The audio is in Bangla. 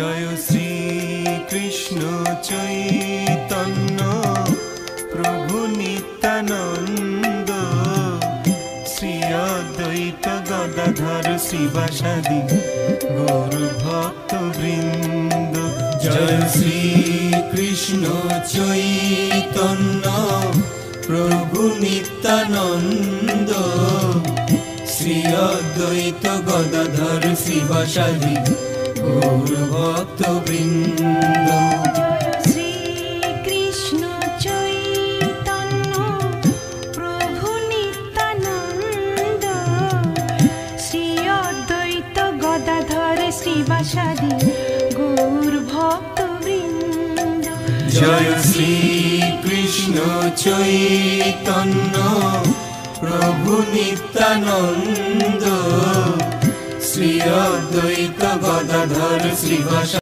জয় শ্রী কৃষ্ণ চৈতন্য প্রভু নিত্যানন্দ, শ্রী অদ্বৈত গদাধর শ্রীবাসাদি গৌর ভক্ত বৃন্দ। জয় শ্রী কৃষ্ণ চৈতন্য প্রভু নিত্যানন্দ, শ্রী অদ্বৈত গদাধর শ্রীবাসাদি গৌর ভক্ত বৃন্দ। শ্রী কৃষ্ণ চৈতন্য প্রভু নিত্যানন্দ, শ্রী অদ্বৈত গদাধর শ্রীবাসাদি গৌর ভক্ত বৃন্দ। জয় শ্রী কৃষ্ণ চৈতন্য প্রভু নিত্যানন্দ, শ্রী অদ্বৈত গদাধর শ্রীবাসাদি